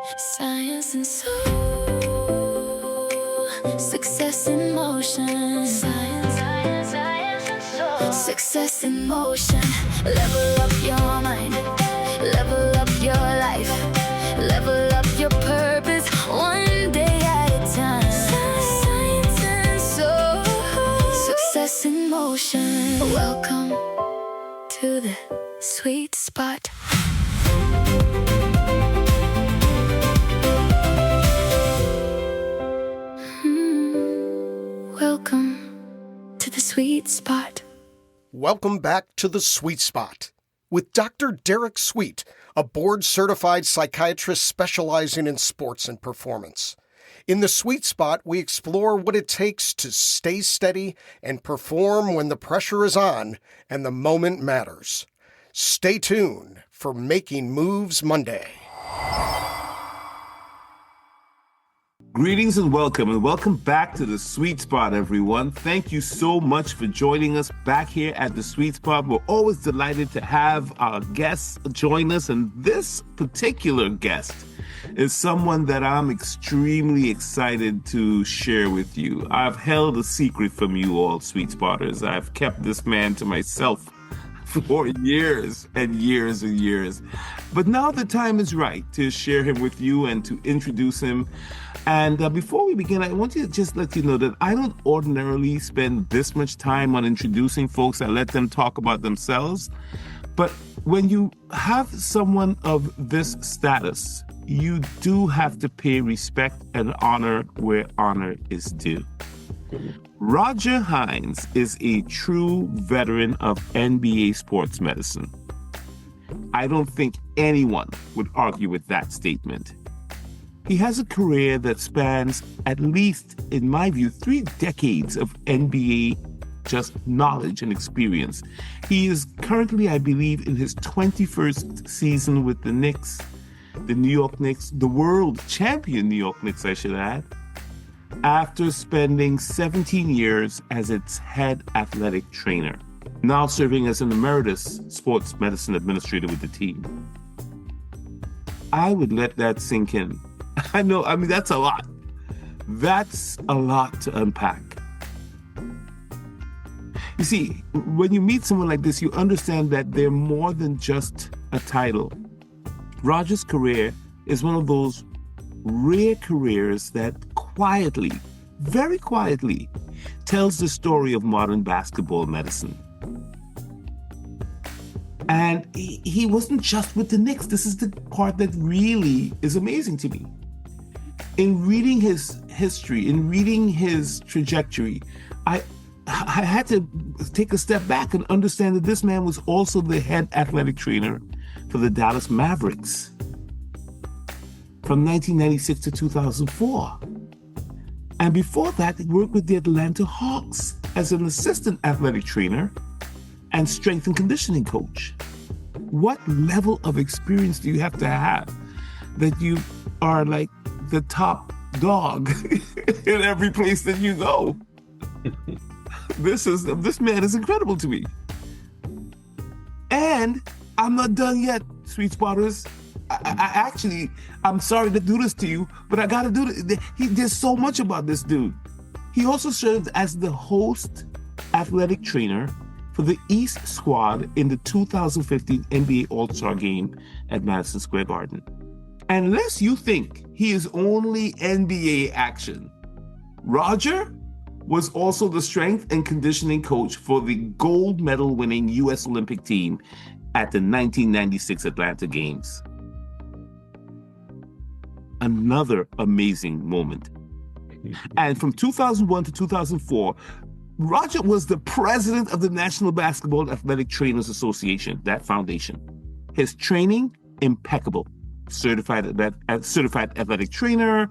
Science and soul, success in motion. Science and soul, success in motion. Level up your mind, level up your life, level up your purpose, one day at a time. Science and soul, success in motion. Welcome to the sweet spot. Welcome to the sweet spot. Welcome back to the Sweet Spot with Dr. Derek Sweet, a board-certified psychiatrist specializing in sports and performance. In the Sweet Spot, we explore what it takes to stay steady and perform when the pressure is on and the moment matters. Stay tuned for Making Moves Monday. Greetings and welcome back to the Sweet Spot, everyone. Thank you so much for joining us back here at the Sweet Spot. We're always delighted to have our guests join us, and this particular guest is someone that I'm extremely excited to share with you. I've held a secret from you all, Sweet Spotters. I've kept this man to myself for years and years and years. But now the time is right to share him with you and to introduce him. And before we begin, I want to just let you know that I don't ordinarily spend this much time on introducing folks. I let them talk about themselves. But when you have someone of this status, you do have to pay respect and honor where honor is due. Roger Hinds is a true veteran of NBA sports medicine. I don't think anyone would argue with that statement. He has a career that spans, at least in my view, 3 decades of NBA just knowledge and experience. He is currently, I believe, in his 21st season with the Knicks, the New York Knicks, the world champion New York Knicks, I should add, after spending 17 years as its head athletic trainer, now serving as an emeritus sports medicine administrator with the team. I would let that sink in. I mean, that's a lot. That's a lot to unpack. You see, when you meet someone like this, you understand that they're more than just a title. Roger's career is one of those rare careers that quietly, very quietly, tells the story of modern basketball medicine. And he wasn't just with the Knicks. This is the part that really is amazing to me. In reading his history, in reading his trajectory, I had to take a step back and understand that this man was also the head athletic trainer for the Dallas Mavericks from 1996 to 2004. And before that, he worked with the Atlanta Hawks as an assistant athletic trainer and strength and conditioning coach. What level of experience do you have to have that you are like the top dog in every place that you go? This man is incredible to me. And I'm not done yet, Sweet Spotters. I'm sorry to do this to you, but I gotta do this. There's so much about this dude. He also served as the host athletic trainer for the East squad in the 2015 NBA All-Star game at Madison Square Garden. Unless you think he is only NBA action, Roger was also the strength and conditioning coach for the gold medal winning U.S. Olympic team at the 1996 Atlanta Games. Another amazing moment. And from 2001 to 2004, Roger was the president of the National Basketball Athletic Trainers Association, that foundation. His training, impeccable. Certified athletic trainer,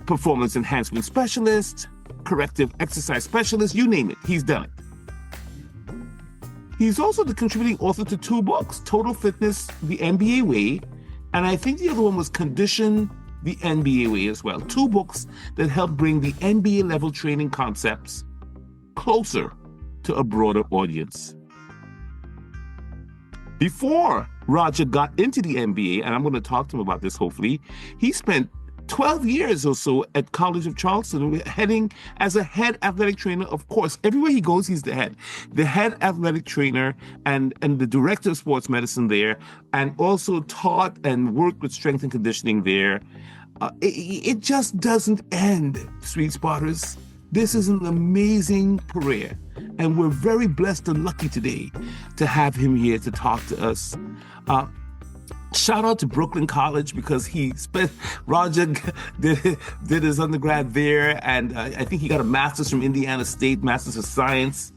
performance enhancement specialist, corrective exercise specialist, you name it, he's done it. He's also the contributing author to 2 books, Total Fitness, The NBA Way, and I think the other one was Condition, The NBA Way as well. 2 books that help bring the NBA level training concepts closer to a broader audience. Before Roger got into the NBA, and I'm going to talk to him about this hopefully, he spent 12 years or so at College of Charleston, heading as a head athletic trainer. Of course, everywhere he goes, he's the head athletic trainer and the director of sports medicine there, and also taught and worked with strength and conditioning there. It just doesn't end, Sweet Spotters. This is an amazing career, and we're very blessed and lucky today to have him here to talk to us. Shout out to Brooklyn College, because Roger did his undergrad there, and I think he got a master's from Indiana State, Master's of Science.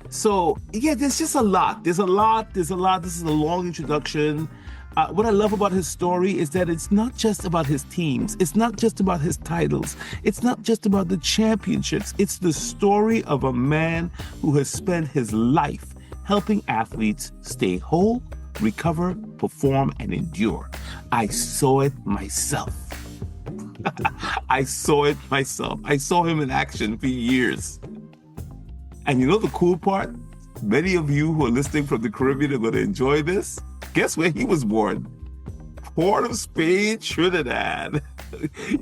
So yeah, there's just a lot. There's a lot. This is a long introduction. What I love about his story is that it's not just about his teams. It's not just about his titles. It's not just about the championships. It's the story of a man who has spent his life helping athletes stay whole, recover, perform, and endure. I saw it myself. I saw him in action for years. And you know the cool part? Many of you who are listening from the Caribbean are going to enjoy this. Guess where he was born? Port of Spain, Trinidad.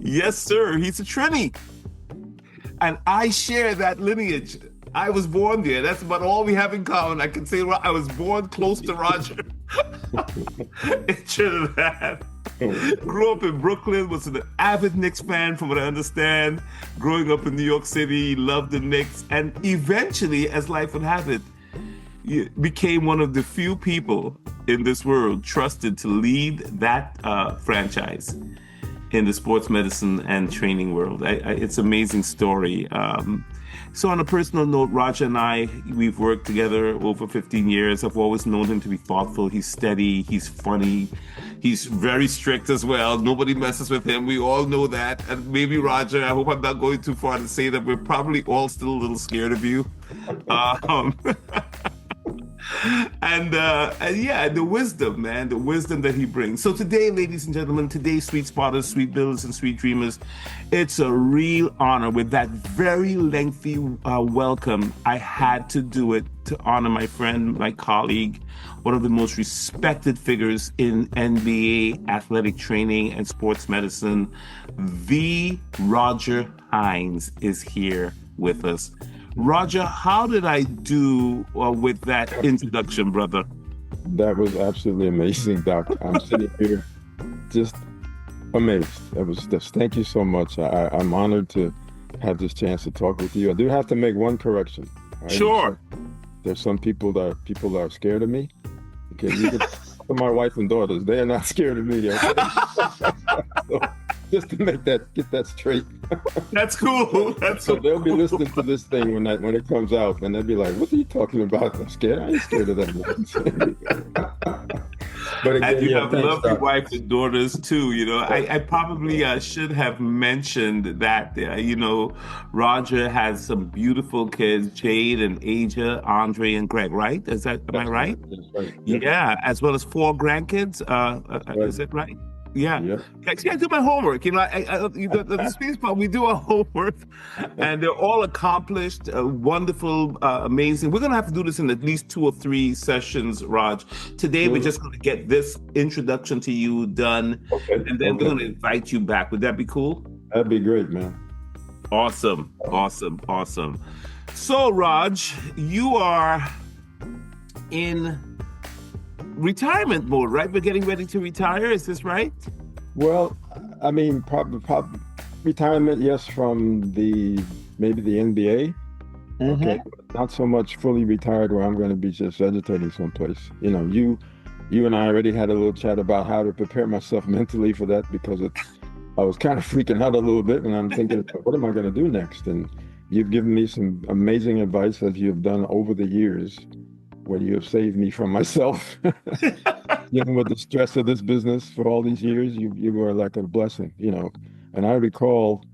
Yes, sir. He's a Trini. And I share that lineage. I was born there. That's about all we have in common. I can say I was born close to Roger in Trinidad. Grew up in Brooklyn, was an avid Knicks fan from what I understand. Growing up in New York City, loved the Knicks. And eventually, as life would have it, became one of the few people in this world trusted to lead that franchise in the sports medicine and training world. It's an amazing story. So on a personal note, Roger and I, we've worked together over 15 years. I've always known him to be thoughtful. He's steady. He's funny. He's very strict as well. Nobody messes with him. We all know that. And maybe, Roger, I hope I'm not going too far to say that we're probably all still a little scared of you. And the wisdom, man, the wisdom that he brings. So today, ladies and gentlemen, today, Sweet Spotters, Sweet Builders, and Sweet Dreamers, it's a real honor. With that very lengthy welcome, I had to do it to honor my friend, my colleague, one of the most respected figures in NBA athletic training and sports medicine. The Roger Hinds is here with us. Roger, how did I do with that introduction, brother? That was absolutely amazing, Doc. I'm sitting here just amazed. Thank you so much. I'm honored to have this chance to talk with you. I do have to make one correction. Right? Sure. There's some people that are scared of me. Okay, you can talk to my wife and daughters. They are not scared of me. Okay? So, just to get that straight. That's cool. So they'll be listening to this thing when it comes out, and they'll be like, "What are you talking about? I'm scared. I ain't scared of that." But again, and you have lovely wife and daughters too. You know, I probably should have mentioned that. Roger has some beautiful kids: Jade and Aja, Andre and Greg. Right? Am I right? That's right. Yeah, as well as 4 grandkids. Right. Is it right? Yeah. Yep. See, I do my homework. The Suitespot, we do our homework, and they're all accomplished, wonderful, amazing. We're going to have to do this in at least 2 or 3 sessions, Raj. Today, we're just going to get this introduction to you done, and then we're going to invite you back. Would that be cool? That'd be great, man. Awesome. So, Raj, you are in retirement mode, right? We're getting ready to retire. Is this right? Well, I mean, probably retirement, yes, from maybe the NBA. Mm-hmm. Okay, but not so much fully retired where I'm going to be just vegetating someplace. You and I already had a little chat about how to prepare myself mentally for that, because I was kind of freaking out a little bit, and I'm thinking, what am I going to do next? And you've given me some amazing advice as you've done over the years, where you have saved me from myself. Dealing with the stress of this business for all these years, you were like a blessing, And I recall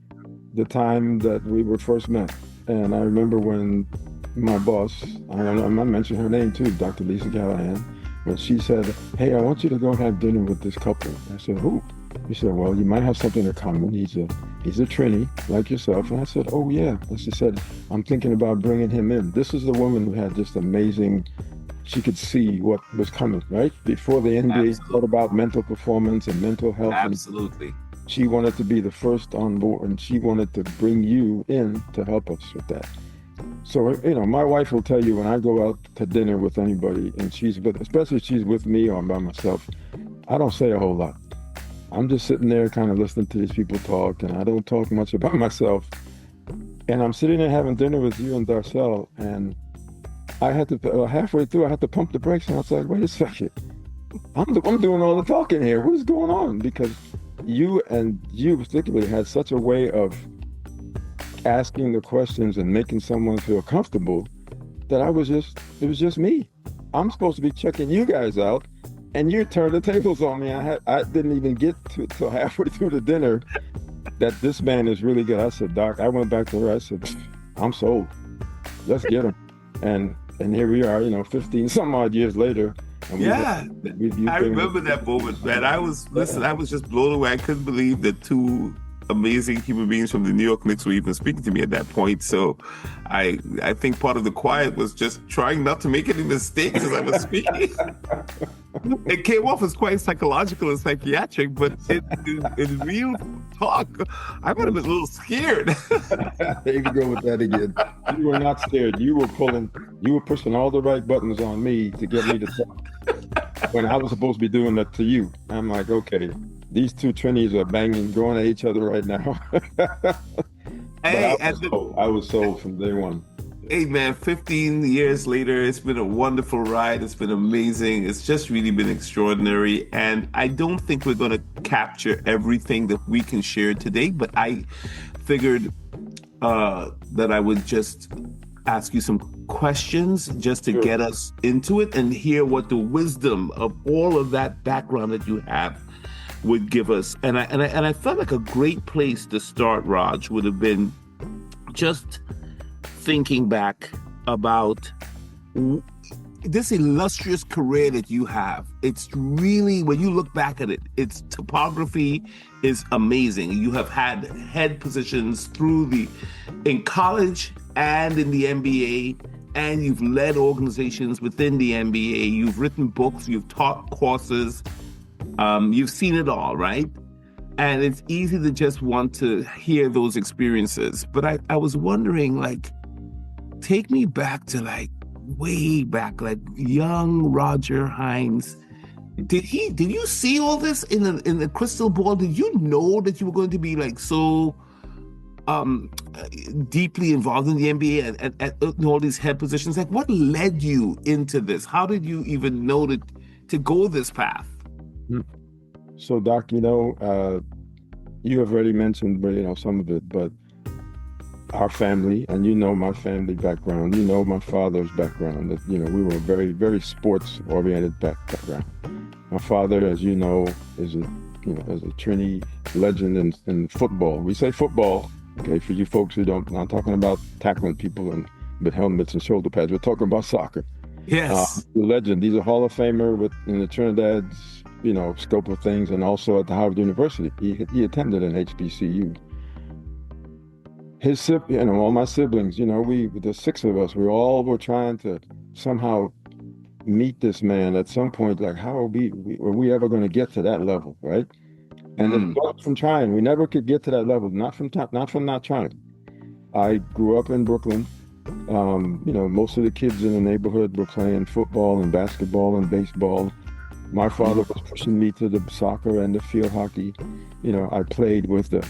the time that we were first met. And I remember when my boss, I'm not mentioning her name too, Dr. Lisa Callahan, when she said, "Hey, I want you to go have dinner with this couple." I said, "Who?" He said, "Well, you might have something in common. He's a Trini like yourself." And I said, "Oh yeah." And she said, "I'm thinking about bringing him in." This is the woman who had just amazing she could see what was coming, right? Before the NBA thought about mental performance and mental health. Absolutely. She wanted to be the first on board, and she wanted to bring you in to help us with that. So, my wife will tell you when I go out to dinner with anybody, and especially if she's with me or I'm by myself, I don't say a whole lot. I'm just sitting there kind of listening to these people talk, and I don't talk much about myself. And I'm sitting there having dinner with you and Darcel, and I had to, halfway through, I had to pump the brakes, and I was like, wait a second. I'm doing all the talking here. What is going on? Because you particularly had such a way of asking the questions and making someone feel comfortable that it was just me. I'm supposed to be checking you guys out, and you turned the tables on me. I didn't even get till halfway through the dinner that this man is really good. I said, Doc, I went back to her. I said, I'm sold. Let's get him. And here we are, 15 some odd years later. Yeah, I remember that moment, man. I was just blown away. I couldn't believe that two amazing human beings from the New York Knicks were even speaking to me at that point. So I think part of the quiet was just trying not to make any mistakes as I was speaking. It came off as quite psychological and psychiatric, but in real talk, I might have been a little scared. There you go with that again. You were not scared. You were pushing all the right buttons on me to get me to talk when I was supposed to be doing that to you. I'm like, okay, these two Trinis are going at each other right now. Hey, I was sold from day one. Hey man, 15 years later, it's been a wonderful ride. It's been amazing. It's just really been extraordinary. And I don't think we're going to capture everything that we can share today, but I figured that I would just ask you some questions just to get us into it and hear what the wisdom of all of that background that you have would give us. And I felt like a great place to start, Raj, would have been just thinking back about this illustrious career that you have. It's really, when you look back at it, its topography is amazing. You have had head positions in college and in the NBA, and you've led organizations within the NBA. You've written books, you've taught courses, you've seen it all, right? And it's easy to just want to hear those experiences. But I was wondering, take me back to way back, young Roger Hinds. Did you see all this in the crystal ball? Did you know that you were going to be so deeply involved in the NBA and in all these head positions? What led you into this? How did you even know to go this path? So, Doc, you have already mentioned, some of it, but our family, and my family background, my father's background, that, we were a very, very sports-oriented background. My father, as you know, is a Trini legend in football. We say football, okay, for you folks who don't, I'm talking about tackling people with helmets and shoulder pads. We're talking about soccer. Yes. The legend. He's a Hall of Famer in the Trinidad's, scope of things, and also at the Harvard University. He attended an HBCU. His all my siblings, the six of us, we all were trying to somehow meet this man at some point. How are we ever going to get to that level, right? And it wasn't from trying. We never could get to that level, not from not trying. I grew up in Brooklyn. Most of the kids in the neighborhood were playing football and basketball and baseball. My father was pushing me to the soccer and the field hockey. I played with the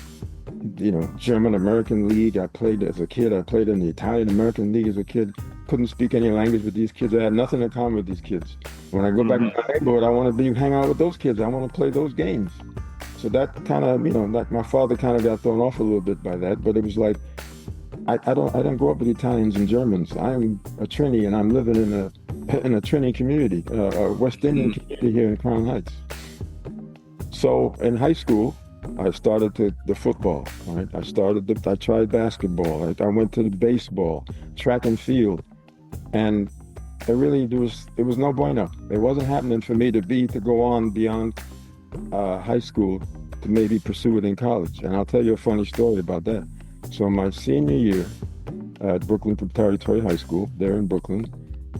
German American League. I played as a kid. I played in the Italian American League as a kid. Couldn't speak any language with these kids. I had nothing in common with these kids. When I go back to my neighborhood, I want to hang out with those kids. I want to play those games. So that kind of, my father kind of got thrown off a little bit by that. But it was I don't grow up with Italians and Germans. I'm a Trini, and I'm living in a Trini community, a West Indian community here in Crown Heights. So in high school, I started the football, right? I tried basketball. I went to the baseball, track and field, and it was no bueno. It wasn't happening for me to go on beyond high school to maybe pursue it in college. And I'll tell you a funny story about that. So my senior year at Brooklyn Preparatory High School, there in Brooklyn,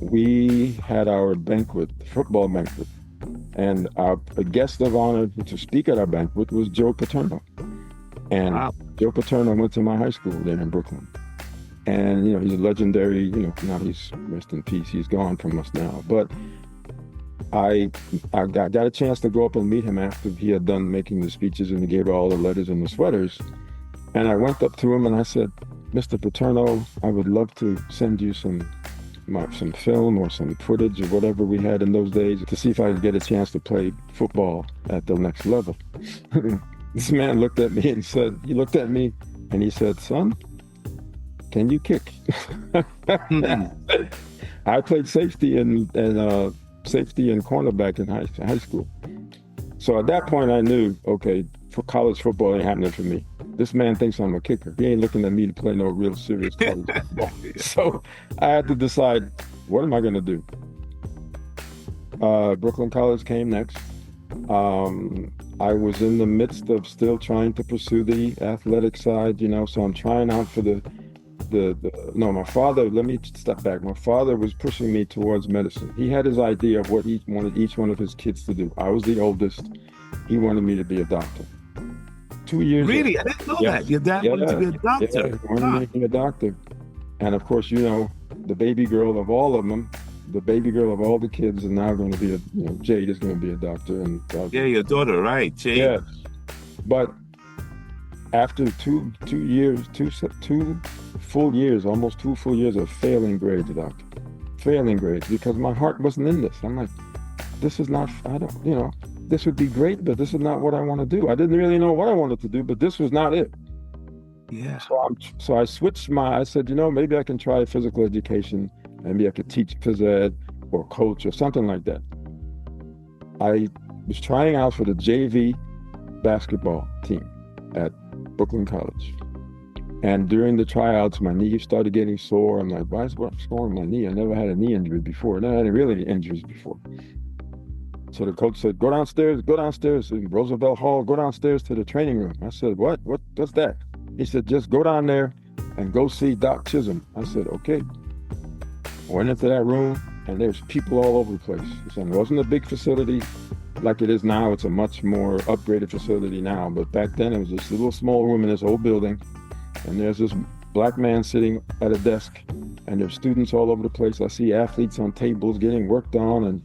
we had our banquet, football banquet, and our a guest of honor to speak at our banquet was Joe Paterno. And Wow. Joe Paterno went to my high school there in Brooklyn. And, he's a legendary, now he's, rest in peace, he's gone from us now. But I got a chance to go up and meet him after he had done making the speeches, and he gave all the letters and the sweaters. And I went up to him and I said, Mr. Paterno, I would love to send you some film or some footage or whatever we had in those days to see if I could get a chance to play football at the next level. This man looked at me and he said, son, can you kick? I played safety and cornerback in high school. So at that point I knew, okay, for college football ain't happening for me. This man thinks I'm a kicker. He ain't looking at me to play no real serious college football. So I had to decide, what am I going to do? Brooklyn College came next. I was in the midst of still trying to pursue the athletic side, so I'm trying out for my father, let me step back. My father was pushing me towards medicine. He had his idea of what he wanted each one of his kids to do. I was the oldest. He wanted me to be a doctor. 2 years. Really? I didn't know that. Your dad wanted to be a doctor. Yeah, he wanted me to be a doctor. And of course, the baby girl of all of them, the baby girl of all the kids is now going to be Jade is going to be a doctor. And yeah, your daughter, right, Jade? Yeah. But after two full years of failing grades, doctor, failing grades, because my heart wasn't in this. I'm like, this is not, this would be great, but this is not what I want to do. I didn't really know what I wanted to do, but this was not it. Yeah. So I switched I said, maybe I can try physical education. Maybe I could teach phys ed or coach or something like that. I was trying out for the JV basketball team at Brooklyn College. And during the tryouts, my knee started getting sore. I'm like, what's wrong with my knee? I never had a knee injury before. I never had really injuries before. So the coach said, go downstairs in Roosevelt Hall, go downstairs to the training room. I said, what's that? He said, just go down there and go see Doc Chisholm. I said, okay. I went into that room and there's people all over the place. It wasn't a big facility like it is now. It's a much more upgraded facility now. But back then it was just a little small room in this old building. And there's this black man sitting at a desk and there's students all over the place. I see athletes on tables getting worked on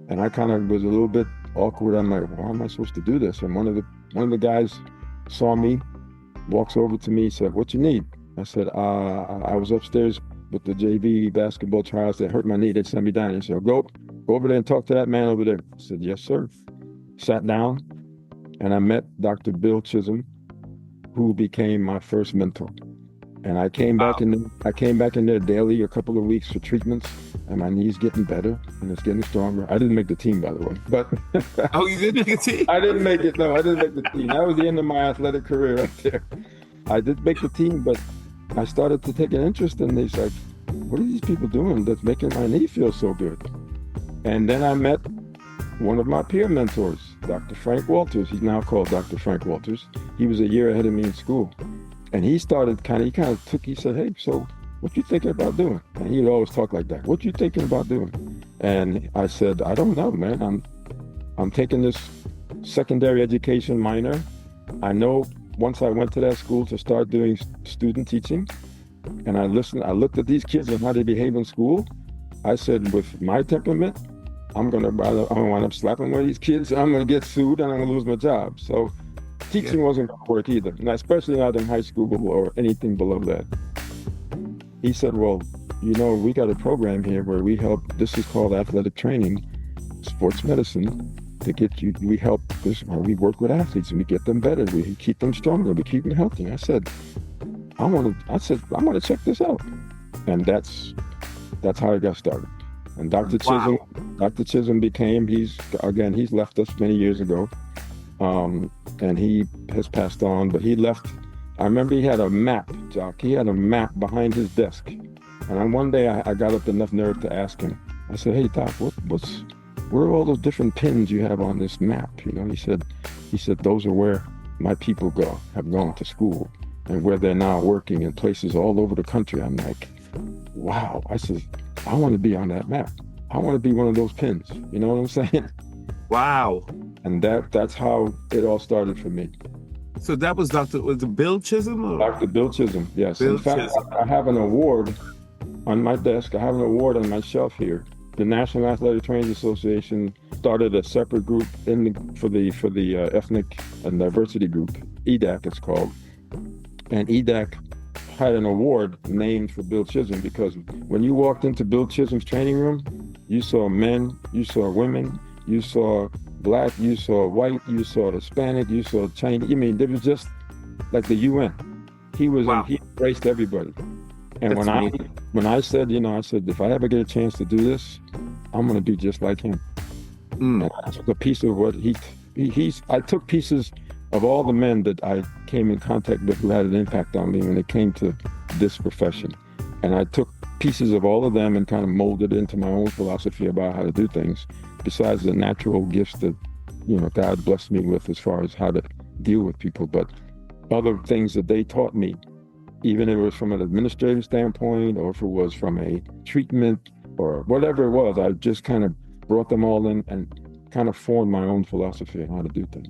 and I kind of was a little bit awkward. I'm like, well, how am I supposed to do this? And one of the guys saw me, walks over to me, said, what you need? I said, I was upstairs with the JV basketball trials that hurt my knee. They sent me down. He said, go over there and talk to that man over there. I said, yes, sir. Sat down and I met Dr. Bill Chisholm, who became my first mentor. And I came back in there daily, a couple of weeks for treatments, and my knee's getting better and it's getting stronger. I didn't make the team, by the way, but oh, you didn't make the team? I didn't make it. No, I didn't make the team. That was the end of my athletic career right there. I did make the team, but I started to take an interest in these, like, what are these people doing that's making my knee feel so good? And then I met one of my peer mentors, Dr. Frank Walters. He's now called Dr. Frank Walters. He was a year ahead of me in school. And he started he said, hey, so what you thinking about doing? And he'd always talk like that. What you thinking about doing? And I said, I don't know, man. I'm taking this secondary education minor. I know once I went to that school to start doing student teaching, and I looked at these kids and how they behave in school. I said, with my temperament, I'm gonna wind up slapping one of these kids. I'm gonna get sued and I'm gonna lose my job. So teaching wasn't gonna work either, especially not in high school or anything below that. He said, well, we got a program here where we help, this is called athletic training, sports medicine, to get you, we help this, we work with athletes and we get them better, we keep them stronger, we keep them healthy. I said, I'm gonna check this out. And that's how I got started. And Dr. Chisholm, Dr. Chisholm he's left us many years ago. And he has passed on, but he left, I remember he had a map, Jock. He had a map behind his desk. And one day I got up enough nerve to ask him. I said, hey, Doc, where are all those different pins you have on this map? He said, those are where my people have gone to school and where they're now working in places all over the country. I'm like, wow. I said, I want to be on that map. I want to be one of those pins. You know what I'm saying? Wow. And that's how it all started for me. So that was was it Bill Chisholm? Or? Dr. Bill Chisholm, yes. Bill In fact, Chisholm. I have an award on my desk. I have an award on my shelf here. The National Athletic Trainers Association started a separate group for the ethnic and diversity group, EDAC it's called. And EDAC had an award named for Bill Chisholm because when you walked into Bill Chisholm's training room, you saw men, you saw women, you saw Black, you saw white, you saw Hispanic, you saw Chinese. I mean, there was just like the UN. He was Wow. he embraced everybody. And That's when I said, I said, if I ever get a chance to do this, I'm going to be just like him. Mm. And I took a piece of what I took pieces of all the men that I came in contact with who had an impact on me when it came to this profession. And I took pieces of all of them and kind of molded into my own philosophy about how to do things, besides the natural gifts that, God blessed me with as far as how to deal with people. But other things that they taught me, even if it was from an administrative standpoint or if it was from a treatment or whatever it was, I just kind of brought them all in and kind of formed my own philosophy on how to do things.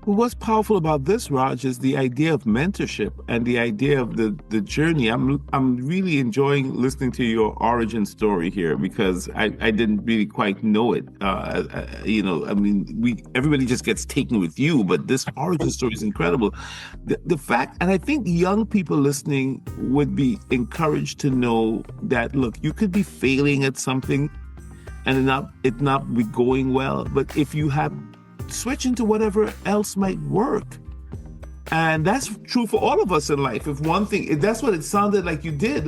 Well, what's powerful about this, Raj, is the idea of mentorship and the idea of the journey. I'm really enjoying listening to your origin story here because I didn't really quite know it. Everybody just gets taken with you, but this origin story is incredible. The fact, and I think young people listening would be encouraged to know that, look, you could be failing at something and it not be going well, but if you have switch into whatever else might work. And that's true for all of us in life. If one thing, that's what it sounded like you did.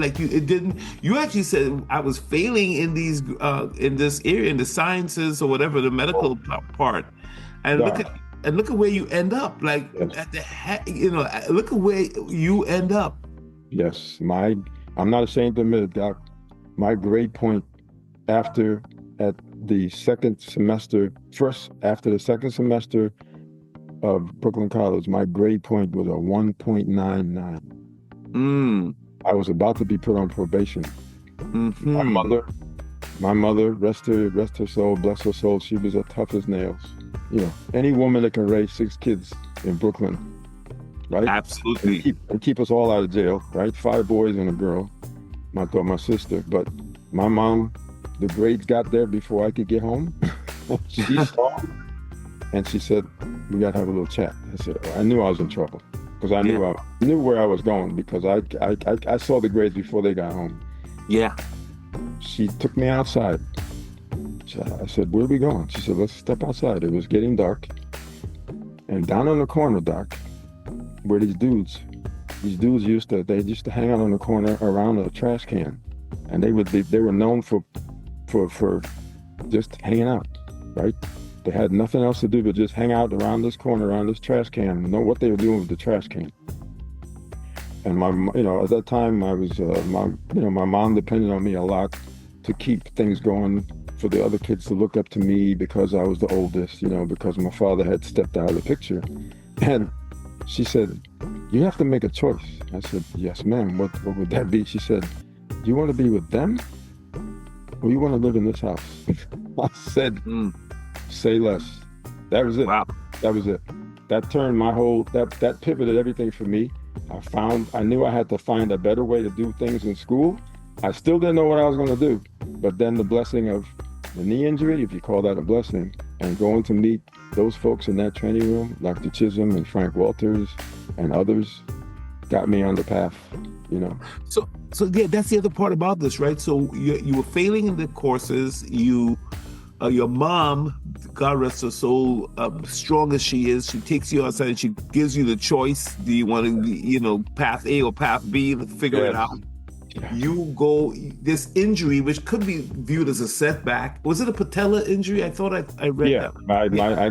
You actually said, I was failing in this area, in the sciences or whatever, the medical part. And Yeah. look at where you end up. Like, Yes. look at where you end up. Yes, I'm not ashamed to admit it, Doc. My grade point after the second semester of Brooklyn College, my grade point was a 1.99. I was about to be put on probation. Mm-hmm. My mother, rest her soul, bless her soul, she was as tough as nails. Any woman that can raise 6 kids in Brooklyn, right? Absolutely. And keep us all out of jail, right? 5 boys and a girl, my sister. But my mom, the grades got there before I could get home. She saw and she said, we got to have a little chat. I said, I knew I was in trouble because I knew where I was going because I saw the grades before they got home. Yeah. She took me outside. I said, where are we going? She said, let's step outside. It was getting dark. And down on the corner, Doc, where these dudes used to hang out on the corner around a trash can. And they were known for just hanging out, right? They had nothing else to do but just hang out around this corner, around this trash can, know what they were doing with the trash can. And at that time, I was, my mom depended on me a lot to keep things going for the other kids to look up to me because I was the oldest, because my father had stepped out of the picture. And she said, you have to make a choice. I said, yes, ma'am. What would that be? She said, do you want to be with them or you want to live in this house? I said, say less. That was it. Wow. That was it. That turned that pivoted everything for me. I knew I had to find a better way to do things in school. I still didn't know what I was going to do. But then the blessing of the knee injury, if you call that a blessing, and going to meet those folks in that training room, Dr. Chisholm and Frank Walters and others, got me on the path, So yeah, that's the other part about this, right? So you were failing in the courses. Your mom, God rest her soul, strong as she is, she takes you outside and she gives you the choice. Do you want to, path A or path B? Figure it out. You go, this injury, which could be viewed as a setback. Was it a patella injury? I thought I read that. I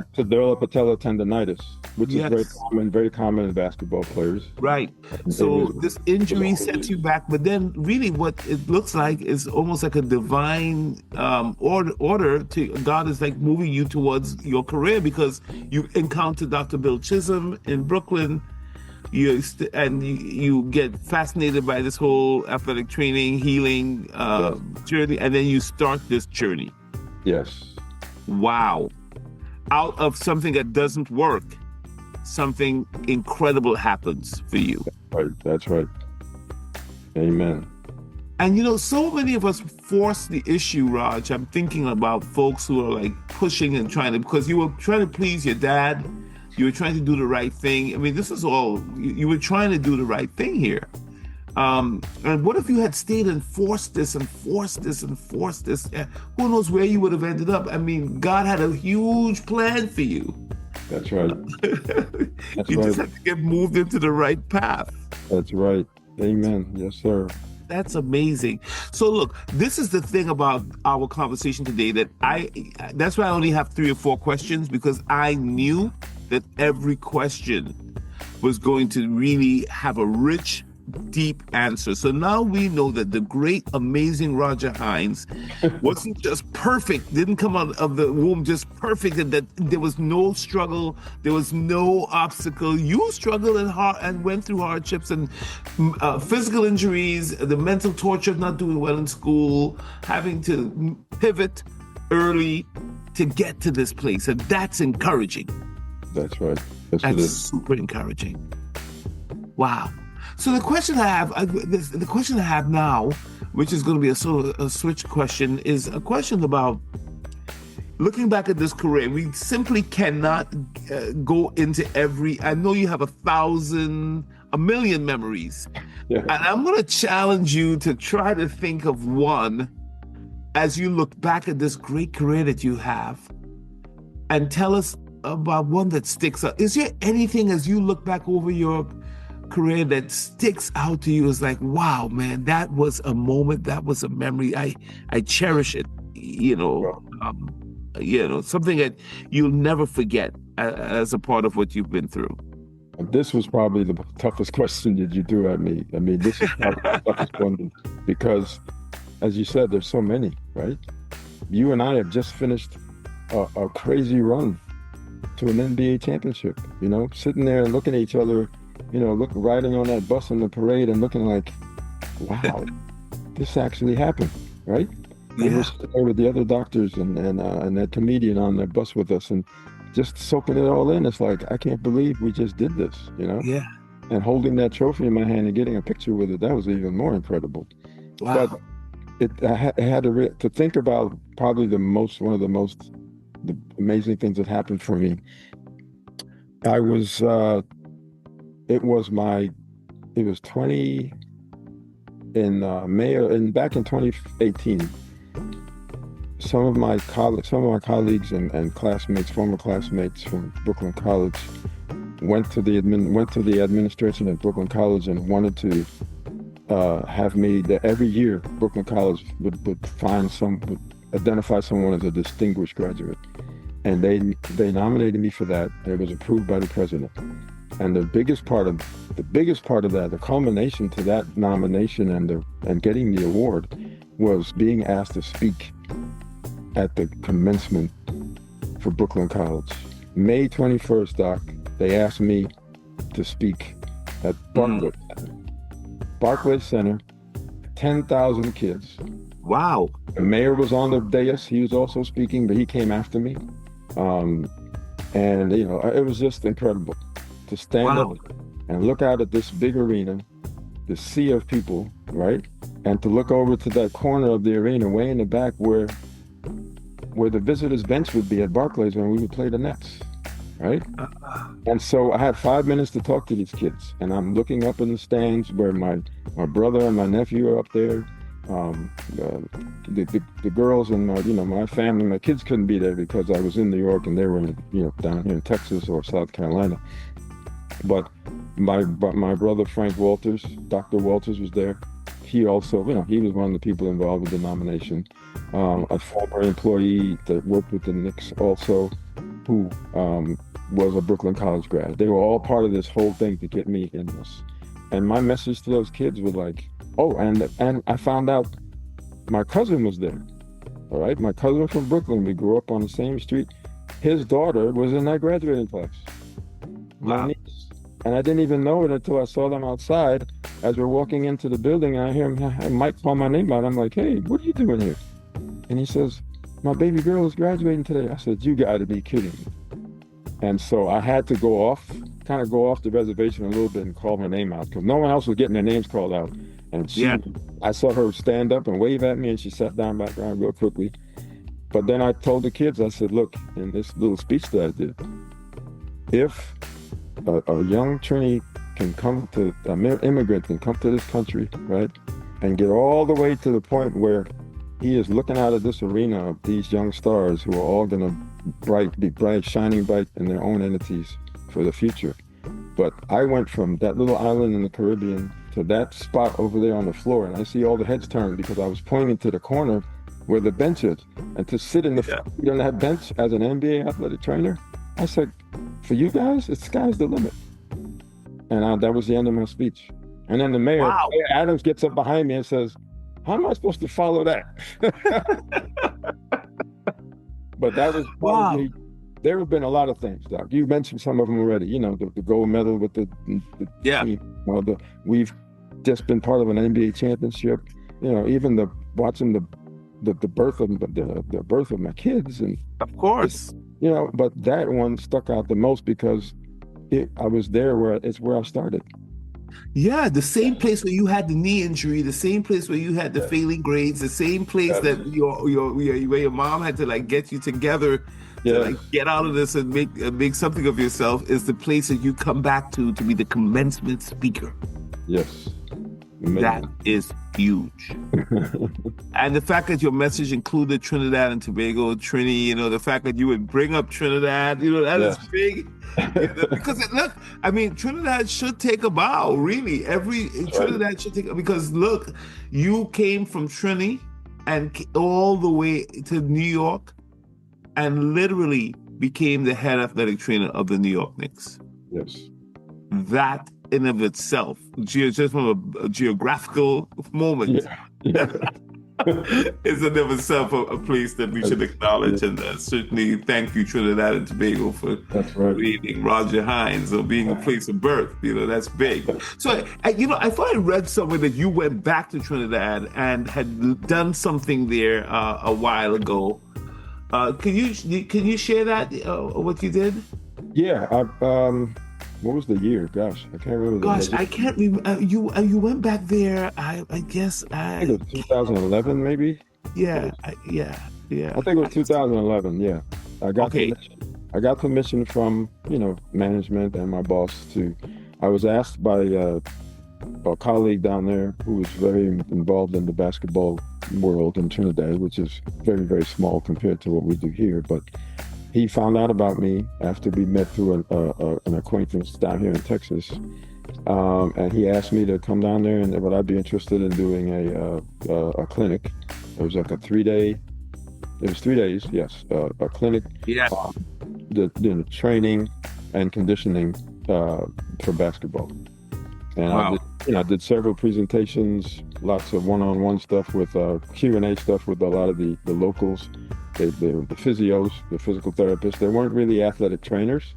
patella tendonitis, which is very common in basketball players. Right. So this injury sets you back, but then really what it looks like is almost like a divine order to God is like moving you towards your career because you encountered Dr. Bill Chisholm in Brooklyn. you get fascinated by this whole athletic training, healing journey, and then you start this journey. Yes. Wow. Out of something that doesn't work, something incredible happens for you. Right. That's right. Amen. And so many of us force the issue, Raj. I'm thinking about folks who are like pushing and trying to, because you were trying to please your dad. You were trying to do the right thing. I mean, this is all, you were trying to do the right thing here. And what if you had stayed and forced this and forced this and forced this? Who knows where you would have ended up? I mean, God had a huge plan for you. That's right. You just have to get moved into the right path. That's right. Amen. Yes, sir. That's amazing. So look, this is the thing about our conversation today that's why I only have 3 or 4 questions, because I knew that every question was going to really have a rich, deep answer. So now we know that the great, amazing Roger Hinds wasn't just perfect, didn't come out of the womb just perfect, and that there was no struggle, there was no obstacle. You struggled and went through hardships and physical injuries, the mental torture of not doing well in school, having to pivot early to get to this place. And that's encouraging. That's right. That's super encouraging. Wow. So the question I have now, which is going to be a sort of a switch question, is a question about looking back at this career. We simply cannot go into I know you have 1,000, 1,000,000 memories. Yeah. And I'm going to challenge you to try to think of one as you look back at this great career that you have, and tell us about one that sticks out. Is there anything as you look back over your career that sticks out to you as like, wow, man, that was a moment, that was a memory, I cherish it, something that you'll never forget as a part of what you've been through? This was probably the toughest question that you threw at me. I mean, this is probably the toughest one, because as you said, there's so many, right? You and I have just finished a crazy run to an NBA championship, sitting there and looking at each other, riding on that bus in the parade and looking like, wow, this actually happened, right? Yeah. We were sitting there with the other doctors and that comedian on the bus with us, and just soaking it all in. It's like, I can't believe we just did this, Yeah. And holding that trophy in my hand and getting a picture with it, that was even more incredible. Wow. But I had to think about probably the amazing things that happened for me. I was, it was back in 2018. Some of my colleagues and classmates, former classmates from Brooklyn College, went to the administration at Brooklyn College and wanted to have me that every year Brooklyn College would identify someone as a distinguished graduate, and they nominated me for that. It was approved by the president, and the biggest part of that, the culmination to that nomination and getting the award, was being asked to speak at the commencement for Brooklyn College. May 21st, Doc, they asked me to speak at Barclays Center, 10,000 kids. Wow. The mayor was on the dais. He was also speaking, but he came after me. And it was just incredible to stand up and look out at this big arena, the sea of people, right? And to look over to that corner of the arena way in the back where the visitors' bench would be at Barclays when we would play the Nets, right? And so I had 5 minutes to talk to these kids, and I'm looking up in the stands where my brother and my nephew are up there. The girls and my family, my kids couldn't be there because I was in New York and they were down here in Texas or South Carolina. But my brother Frank Walters, Dr. Walters, was there. He also, he was one of the people involved with the nomination. A former employee that worked with the Knicks also, who was a Brooklyn College grad. They were all part of this whole thing to get me in this. And my message to those kids was like, oh, and I found out my cousin was there. All right, my cousin from Brooklyn. We grew up on the same street. His daughter was in that graduating class. Wow. My niece. And I didn't even know it until I saw them outside as we're walking into the building. And I hear him, Mike call my name out. I'm like, hey, what are you doing here? And he says, my baby girl is graduating today. I said, you got to be kidding me. And so I had to go off the reservation a little bit and call her name out because no one else was getting their names called out. And I saw her stand up and wave at me, and she sat down back down real quickly. But then I told the kids, I said, look, in this little speech that I did, if a young Trini can come to, an immigrant can come to this country, right, and get all the way to the point where he is looking out of this arena of these young stars who are all going to be bright, shining bright in their own entities for the future. But I went from that little island in the Caribbean to that spot over there on the floor, and I see all the heads turned because I was pointing to the corner where the bench is, and to sit in the front on that bench as an NBA athletic trainer, I said, for you guys, the sky's the limit. And that was the end of my speech. And then the mayor, Mayor Adams, gets up behind me and says, how am I supposed to follow that? But that was probably, there have been a lot of things, Doc. You mentioned some of them already, you know, the gold medal with the team. Well, we've just been part of an NBA championship, you know, even watching the birth of the birth of my kids, and of course, you know, but that one stuck out the most because I was there where I started. Yeah, the same place where you had the knee injury, the same place where you had the failing grades, the same place that where your mom had to like get you together to like get out of this and make something of yourself, is the place that you come back to be the commencement speaker. Yes. Amazing. That is huge. And the fact that your message included Trinidad and Tobago, Trini, you know, the fact that you would bring up Trinidad, you know, that is big. Because look, I mean, Trinidad should take a bow, really. Trinidad should take, because look, you came from Trini and all the way to New York and literally became the head athletic trainer of the New York Knicks. Yes. That in of itself, just from a geographical moment, is in of itself a place that we should acknowledge. And certainly thank you, Trinidad and Tobago, for reading Roger Hinds or being a place of birth. You know, that's big. So, you know, I thought I read somewhere that you went back to Trinidad and had done something there a while ago. Can you share that, what you did? Yeah, what was the year? Gosh, I can't remember. I can't remember. You went back there. I guess I think it was 2011, maybe. Yeah. I think it was 2011. Yeah, I got permission from management and my boss to. I was asked by a colleague down there who was very involved in the basketball world in Trinidad, which is very, very small compared to what we do here, but. He found out about me after we met through an acquaintance down here in Texas, and he asked me to come down there and would I be interested in doing a clinic. It was like a 3-day. It was 3 days, yes, a clinic. Yeah. The training and conditioning for basketball. And I did several presentations, lots of one-on-one stuff with Q&A stuff with a lot of the locals. The physios, the physical therapists, they weren't really athletic trainers.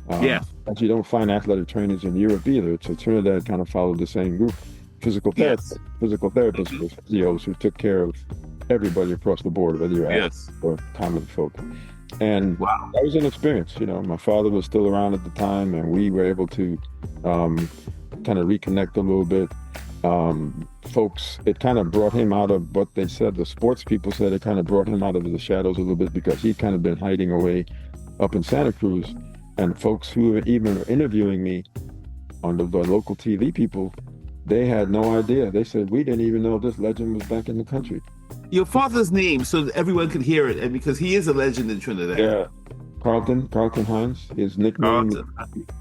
Actually, you don't find athletic trainers in Europe either. So Trinidad kind of followed the same group. Physical therapists were physios who took care of everybody across the board, whether you're athletes or common folk. And that was an experience. My father was still around at the time, and we were able to kind of reconnect a little bit. Folks, it kind of brought him out of what they said, the sports people said it kind of brought him out of the shadows a little bit because he'd kind of been hiding away up in Santa Cruz. And folks who were even interviewing me on the local TV people, they had no idea. They said, we didn't even know this legend was back in the country. Your father's name, so that everyone could hear it, and because he is a legend in Trinidad. Yeah, Carlton Hinds, his nickname,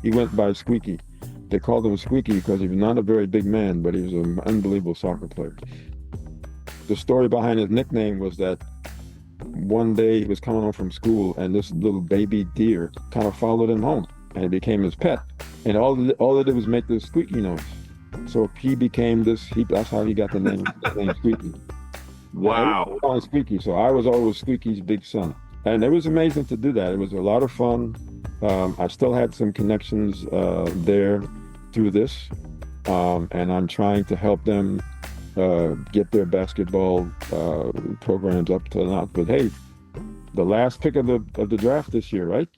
he went by Squeaky. They called him Squeaky because he was not a very big man, but he was an unbelievable soccer player. The story behind his nickname was that one day he was coming home from school and this little baby deer kind of followed him home and it became his pet. And all it did was make this squeaky noise. So he became that's how he got the name Squeaky. Wow. On Squeaky. So I was always Squeaky's big son. And it was amazing to do that. It was a lot of fun. I still had some connections there through this, and I'm trying to help them get their basketball programs up to the notch. But hey, the last pick of the draft this year, right?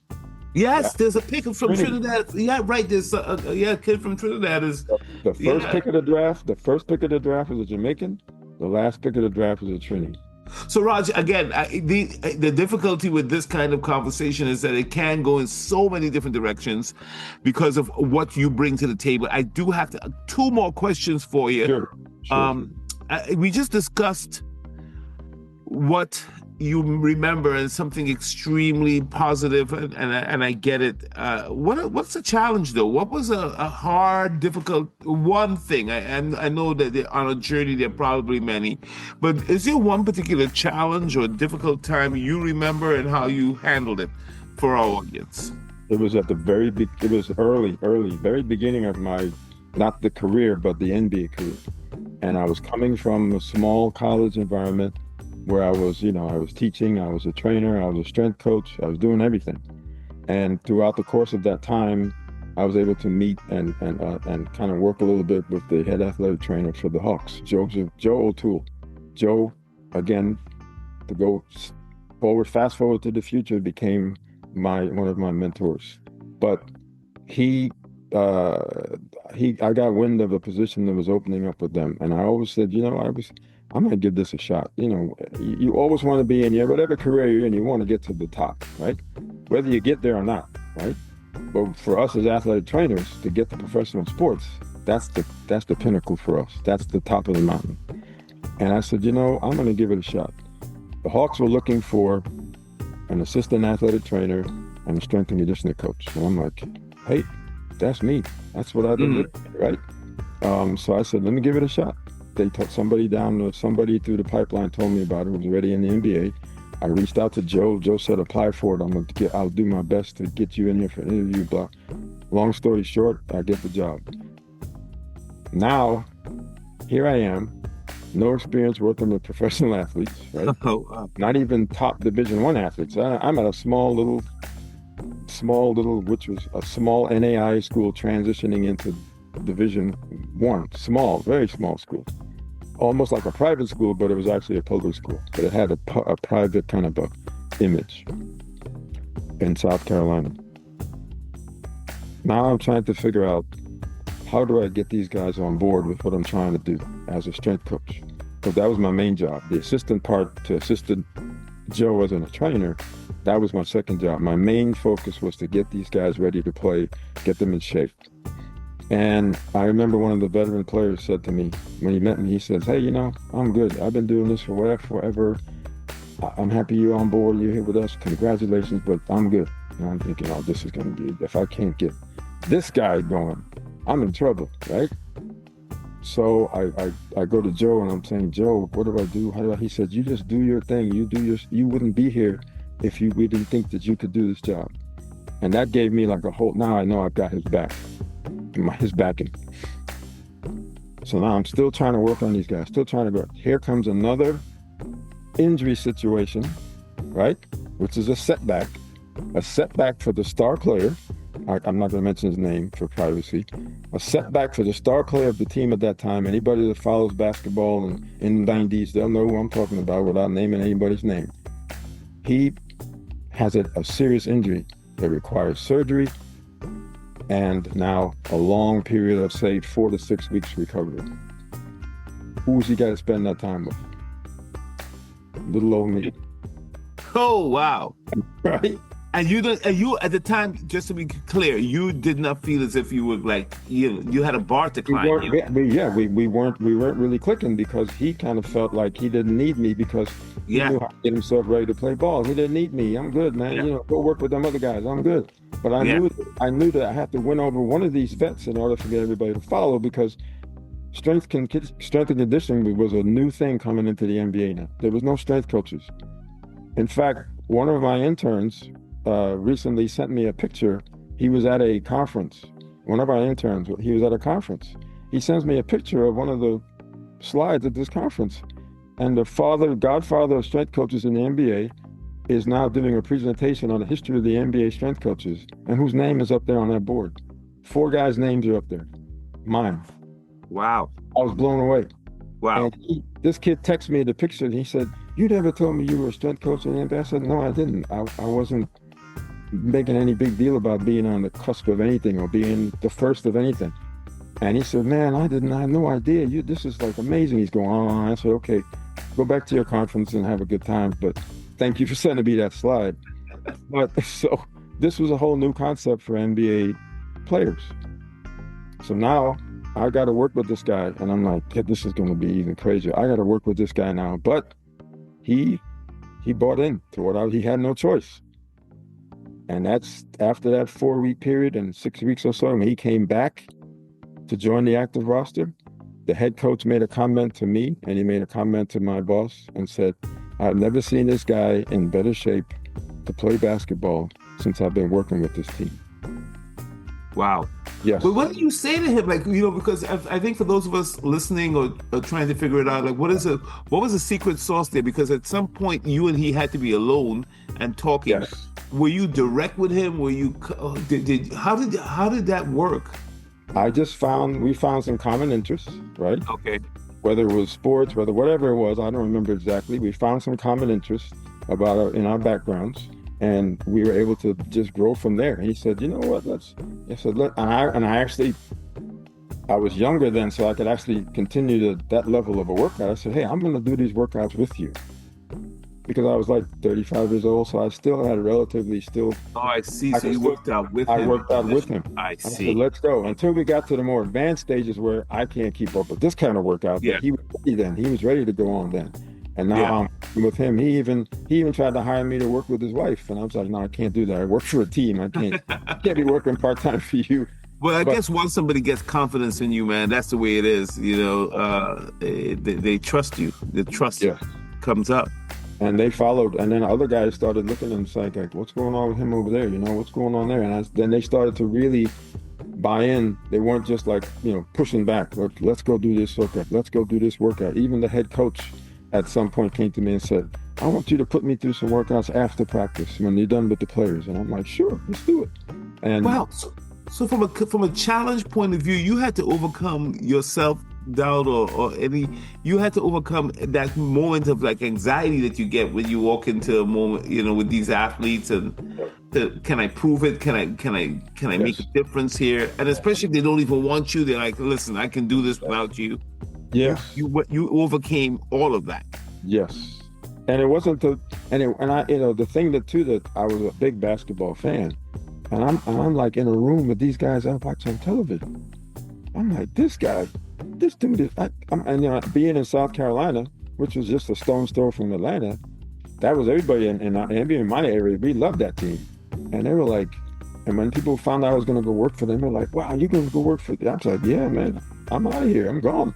Yes, there's a pick from Trinity. Trinidad. Yeah, right. There's a kid from Trinidad is The first pick of the draft. The first pick of the draft was a Jamaican. The last pick of the draft was a Trini. So, Roger, again, the difficulty with this kind of conversation is that it can go in so many different directions because of what you bring to the table. I do have two more questions for you. Sure. We just discussed what you remember as something extremely positive, and I get it. What's the challenge, though? What was a hard, difficult one thing? I know that on a journey there are probably many, but is there one particular challenge or difficult time you remember and how you handled it for our audience? It was at the very it was early, very beginning of my, not the career, but the NBA career. And I was coming from a small college environment where I was teaching, I was a trainer, I was a strength coach, I was doing everything. And throughout the course of that time, I was able to meet and kind of work a little bit with the head athletic trainer for the Hawks, Joe O'Toole. Joe, again, to go fast forward to the future, became one of my mentors. But I got wind of a position that was opening up with them, and I always said, I'm gonna give this a shot. You always want to be in whatever career you're in, you want to get to the top, right? Whether you get there or not, right? But for us as athletic trainers, to get to professional sports, that's the pinnacle for us. That's the top of the mountain. And I said, I'm gonna give it a shot. The Hawks were looking for an assistant athletic trainer and a strength and conditioning coach. And I'm like, hey, that's me. That's what I do, right? So I said, let me give it a shot. They took somebody through the pipeline told me about it, was already in the NBA. I reached out to Joe. Joe said, apply for it. I'll do my best to get you in here for an interview. Blah. Long story short, I get the job. Now, here I am, no experience working with professional athletes, right? Not even top Division I athletes. I'm at a small little, which was a small NAI school transitioning into Division I, small, very small school. Almost like a private school, but it was actually a public school. But it had a private kind of a image in South Carolina. Now I'm trying to figure out, how do I get these guys on board with what I'm trying to do as a strength coach? Because that was my main job. The assistant part, to assist Joe as a trainer, that was my second job. My main focus was to get these guys ready to play, get them in shape. And I remember one of the veteran players said to me, when he met me, he says, hey, I'm good. I've been doing this for forever. I'm happy you're on board. You're here with us. Congratulations, but I'm good. And I'm thinking, this is going to be, if I can't get this guy going, I'm in trouble, right? So I go to Joe and I'm saying, Joe, what do I do? He said, you just do your thing. You wouldn't be here if we didn't think that you could do this job. And that gave me like a whole, now I know I've got his back. His backing. So now I'm still trying to work on these guys, still trying to go. Here comes another injury situation, right? Which is a setback for the star player. I'm not going to mention his name for privacy. A setback for the star player of the team at that time. Anybody that follows basketball in the 90s, they'll know who I'm talking about without naming anybody's name. He has a serious injury that requires surgery, and now a long period of, say, 4 to 6 weeks recovery. Who's he got to spend that time with? Little old me. Oh, wow. Right? And you at the time, just to be clear, you did not feel as if you were like, you had a bar to climb. We weren't really clicking, because he kind of felt like he didn't need me, because he knew how to get himself ready to play ball. He didn't need me. I'm good, man. Go work with them other guys. I'm good. But I knew that I had to win over one of these vets in order to get everybody to follow, because strength and conditioning was a new thing coming into the NBA now. There was no strength coaches. In fact, one of my interns recently sent me a picture. He was at a conference. One of our interns, he was at a conference. He sends me a picture of one of the slides at this conference. And the godfather of strength coaches in the NBA is now doing a presentation on the history of the NBA strength coaches, and whose name is up there on that board. 4 guys' names are up there. Mine. Wow. I was blown away. Wow. And this kid texted me the picture, and he said, "You never told me you were a strength coach in the NBA." I said, "No, I didn't. I wasn't making any big deal about being on the cusp of anything or being the first of anything." And he said, "Man, I had no idea. This is like amazing." He's going on. I said, "Okay, go back to your conference and have a good time. But thank you for sending me that slide." But so this was a whole new concept for NBA players. So now I got to work with this guy, and I'm like, "Yeah, this is going to be even crazier. I got to work with this guy now." But he bought in to he had no choice. And that's after that 4-week period and 6 weeks or so, when he came back to join the active roster, the head coach made a comment to me, and he made a comment to my boss and said, "I've never seen this guy in better shape to play basketball since I've been working with this team." Wow. Yes. But what do you say to him? Like, because I think for those of us listening or trying to figure it out, like, what was the secret sauce there? Because at some point you and he had to be alone and talking. Yes. Were you direct with him? Were you, how did that work? We found some common interests, right? Okay. Whether it was sports, whatever it was, I don't remember exactly. We found some common interests in our backgrounds, and we were able to just grow from there. And he said, "You know what? I was younger then, so I could actually continue that level of a workout. I said, "Hey, I'm going to do these workouts with you." Because I was like 35 years old, so I still had Oh, I see. So you worked out with him. I worked out with him. I see. I said, "Let's go." Until we got to the more advanced stages where I can't keep up with this kind of workout. Yeah. But he was ready then. He was ready to go on then. And now I'm working with him. He even tried to hire me to work with his wife. And I was like, "No, I can't do that. I work for a team. I can't be working part-time for you." Well, I guess once somebody gets confidence in you, man, that's the way it is. They trust you. The trust comes up. And they followed, and then other guys started looking at him like, "What's going on with him over there? What's going on there?" And then they started to really buy in. They weren't just like, pushing back. "Look, let's go do this workout. Let's go do this workout." Even the head coach at some point came to me and said, "I want you to put me through some workouts after practice when you're done with the players." And I'm like, "Sure, let's do it." And wow. So from a challenge point of view, you had to overcome your self-doubt you had to overcome that moment of like anxiety that you get when you walk into a moment, with these athletes and can I prove it? Can I make a difference here? And especially if they don't even want you, they're like, "Listen, I can do this without you." Yes. You overcame all of that. Yes. And it wasn't the thing that I was a big basketball fan. And I'm like in a room with these guys I watch on television. I'm like, this dude is, being in South Carolina, which was just a stone's throw from Atlanta, that was everybody in my area. We loved that team. And they were like, and when people found out I was going to go work for them, they're like, "Wow, you're going to go work for them?" I was like, "Yeah, man, I'm out of here. I'm gone."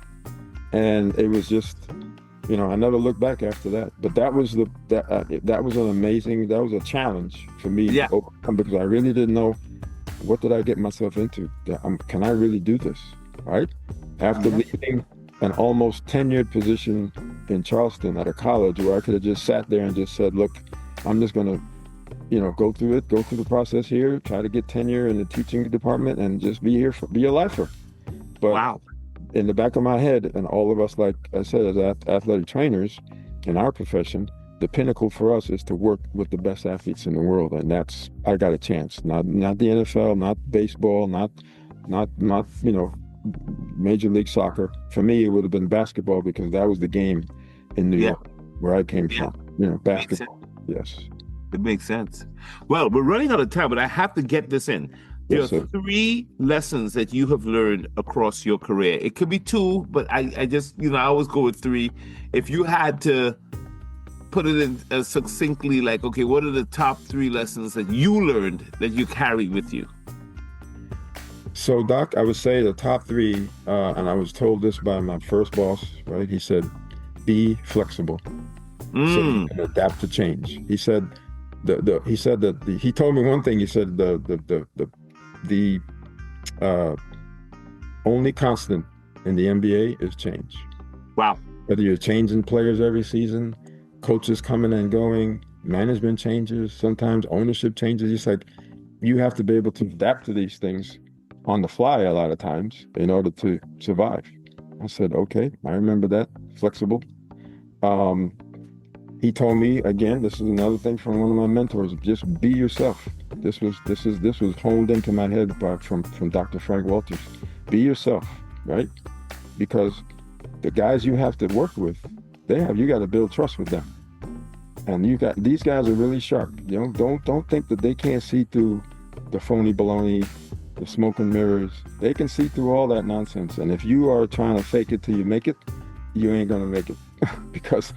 And it was just, I never looked back after that. But that was a challenge for me to overcome, because I really didn't know, what did I get myself into? Can I really do this, right? After leaving an almost tenured position in Charleston at a college where I could have just sat there and just said, "Look, I'm just going to, go through the process here, try to get tenure in the teaching department and just be a lifer." But wow. In the back of my head, and all of us, like I said, as athletic trainers in our profession, the pinnacle for us is to work with the best athletes in the world. And I got a chance. Not the NFL, not baseball, not Major League Soccer. For me, it would have been basketball, because that was the game in New York, where I came from. Basketball. Yes. It makes sense. Well, we're running out of time, but I have to get this in. There are 3 lessons that you have learned across your career. It could be 2, but I just, I always go with 3. If you had to put it in succinctly, like, okay, what are the top 3 lessons that you learned that you carry with you? So, Doc, I would say the top 3, and I was told this by my first boss, right? He said, "Be flexible. So you can adapt to change." He said, he told me one thing. He said, the only constant in the NBA is change. Wow. Whether you're changing players every season, coaches coming and going, management changes, sometimes ownership changes. It's like you have to be able to adapt to these things on the fly a lot of times in order to survive. I said, okay, I remember that, flexible. He told me again, this is another thing from one of my mentors, just be yourself. This was honed into my head from Dr. Frank Walters. Be yourself, right? Because the guys you have to work with, you got to build trust with them. And these guys are really sharp. You know, don't think that they can't see through the phony baloney, the smoke and mirrors. They can see through all that nonsense. And if you are trying to fake it till you make it, you ain't gonna make it because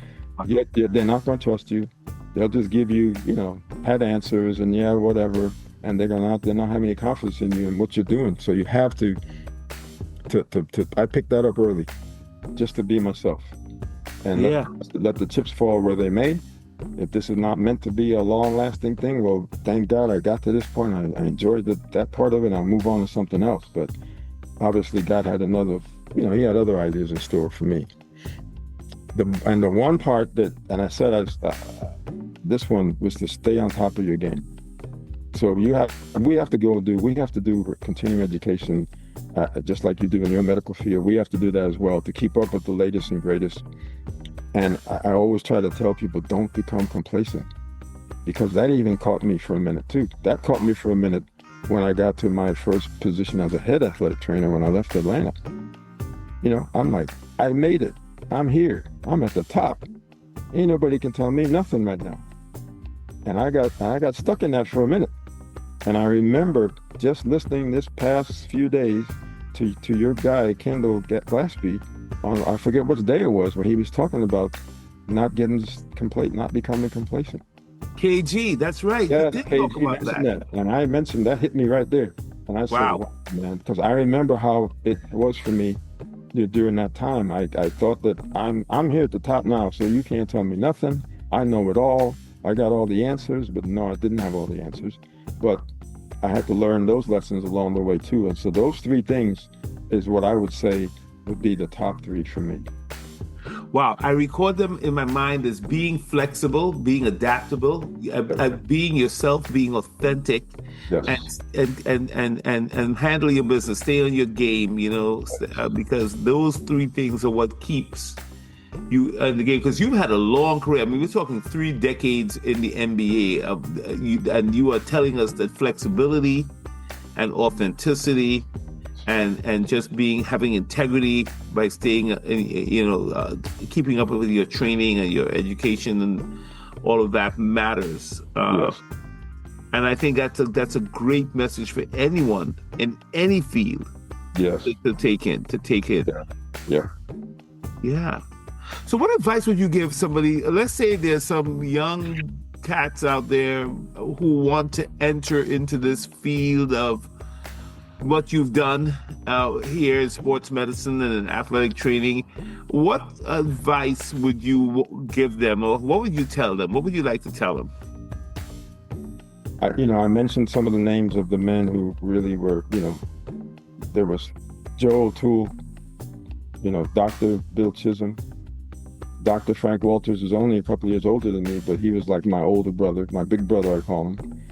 they're not gonna trust you. They'll just give you, pat answers and whatever, and they're not having any confidence in you and what you're doing. So you have to I picked that up early, just to be myself, and let the chips fall where they may. If this is not meant to be a long-lasting thing, well, thank God I got to this point. I enjoyed that part of it. I'll move on to something else. But obviously, God had he had other ideas in store for me. The one part that, and I said, this one was to stay on top of your game. So we have to do continuing education, just like you do in your medical field. We have to do that as well to keep up with the latest and greatest. And I always try to tell people, don't become complacent, because that even caught me for a minute too. That caught me for a minute when I got to my first position as a head athletic trainer when I left Atlanta. I'm like, I made it. I'm here. I'm at the top. Ain't nobody can tell me nothing right now. And I got stuck in that for a minute. And I remember just listening this past few days to your guy, Kendall Glaspie, I forget which day it was, where he was talking about not becoming complacent. KG, that's right. Yeah, you did talk about that. And I mentioned that, hit me right there. And I said, wow, man, because I remember how it was for me during that time. I thought that I'm here at the top now, so you can't tell me nothing. I know it all. I got all the answers, but no, I didn't have all the answers. But I had to learn those lessons along the way too. And so those three things is what I would say would be the top three for me. Wow, I record them in my mind as being flexible, being adaptable, being yourself, being authentic, yes, and handling your business, stay on your game, because those three things are what keeps you in the game. Because you've had a long career. I mean, we're talking 3 decades in the NBA, and you are telling us that flexibility and authenticity and just having integrity by staying, keeping up with your training and your education and all of that matters. Yes. And I think that's a great message for anyone in any field. Yes. To take in. Yeah. So what advice would you give somebody? Let's say there's some young cats out there who want to enter into this field of what you've done here in sports medicine and in athletic training. What advice would you give them, or what would you tell them? What would you like to tell them? I mentioned some of the names of the men who really were, there was Joe O'Toole, Dr. Bill Chisholm. Dr. Frank Walters is only a couple of years older than me, but he was like my older brother, my big brother, I call him.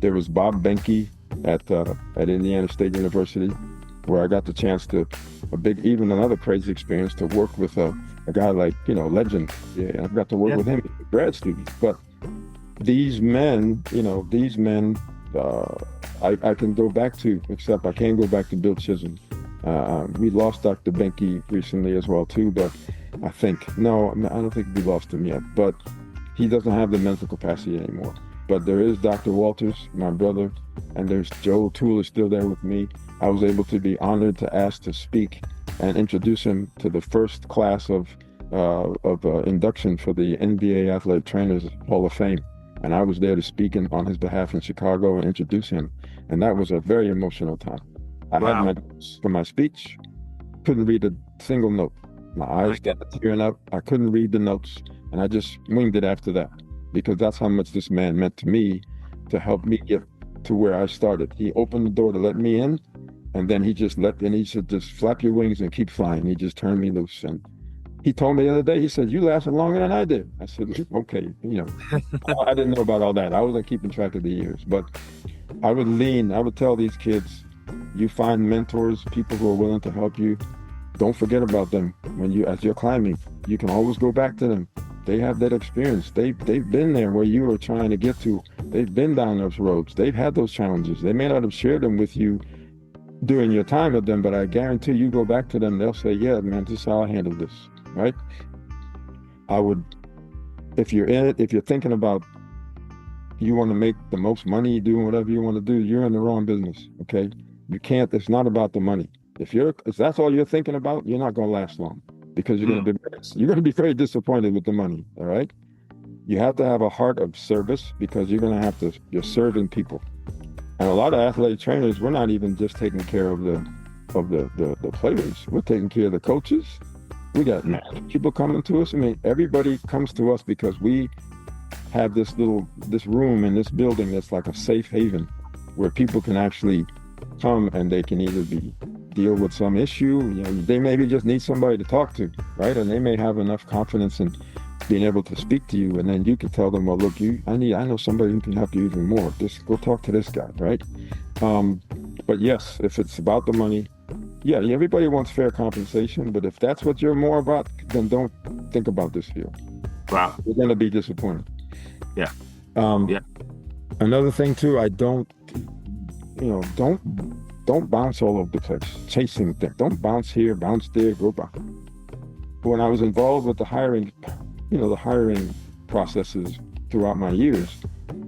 There was Bob Benke at Indiana State University, where I got the chance to, even another crazy experience, to work with a guy like, legend. Yeah, I got to work with him, grad student. But these men, I can go back to, except I can't go back to Bill Chisholm. We lost Dr. Benke recently as well too, but I don't think we lost him yet, but he doesn't have the mental capacity anymore. But there is Dr. Walters, my brother, and there's Joe O'Toole is still there with me. I was able to be honored to ask to speak and introduce him to the first class of induction for the NBA Athletic Trainers Hall of Fame. And I was there to speak on his behalf in Chicago and introduce him. And that was a very emotional time. I had my notes for my speech, couldn't read a single note. My eyes got tearing up. I couldn't read the notes, and I just winged it after that, because that's how much this man meant to me, to help me get to where I started. He opened the door to let me in, and then he said, just flap your wings and keep flying. He just turned me loose, and He told me the other day, he said, you lasted longer than I did. I said, okay, I didn't know about all that. I wasn't keeping track of the years, but I would tell these kids, you find mentors, people who are willing to help you. Don't forget about them as you're climbing. You can always go back to them. They have that experience. They've been there where you were trying to get to. They've been down those roads. They've had those challenges. They may not have shared them with you during your time with them, but I guarantee you go back to them, they'll say, yeah, man, this is how I handled this, right? I would, if you're in it, if you're thinking about you want to make the most money doing whatever you want to do, you're in the wrong business, okay? You can't, it's not about the money. If that's all you're thinking about, you're not going to last long because you're going to be very disappointed with the money, all right? You have to have a heart of service because you're serving people. And a lot of athletic trainers, we're not even just taking care of the players. We're taking care of the coaches. We got people coming to us. I mean, everybody comes to us because we have this room in this building that's like a safe haven where people can actually come and they can either deal with some issue. They maybe just need somebody to talk to, right? And they may have enough confidence in being able to speak to you, and then you can tell them, well, look, I know somebody who can help you even more. Just go talk to this guy, right? But yes, if it's about the money, yeah, everybody wants fair compensation, but if that's what you're more about, then don't think about this field. Wow. You're going to be disappointed. Yeah. Another thing too, don't bounce all over the place, chasing things. Don't bounce here, bounce there, go back. When I was involved with the hiring processes throughout my years,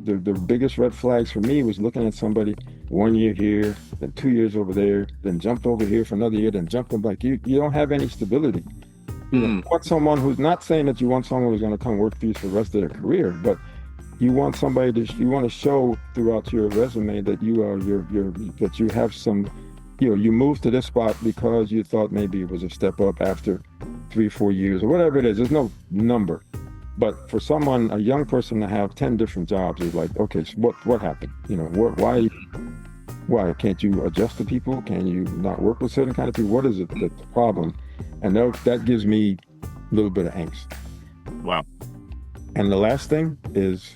the biggest red flags for me was looking at somebody 1 year here, then 2 years over there, then jumped over here for another year, then jumped in you don't have any stability. You want someone who's not saying that you want someone who's going to come work for you for the rest of their career, but you want somebody you want to show throughout your resume that that you have some, you moved to this spot because you thought maybe it was a step up after 3 or 4 years or whatever it is. There's no number. But for a young person to have 10 different jobs is like, okay, so what happened? Why can't you adjust to people? Can you not work with certain kind of people? What is it the problem? And that gives me a little bit of angst. Wow. And the last thing is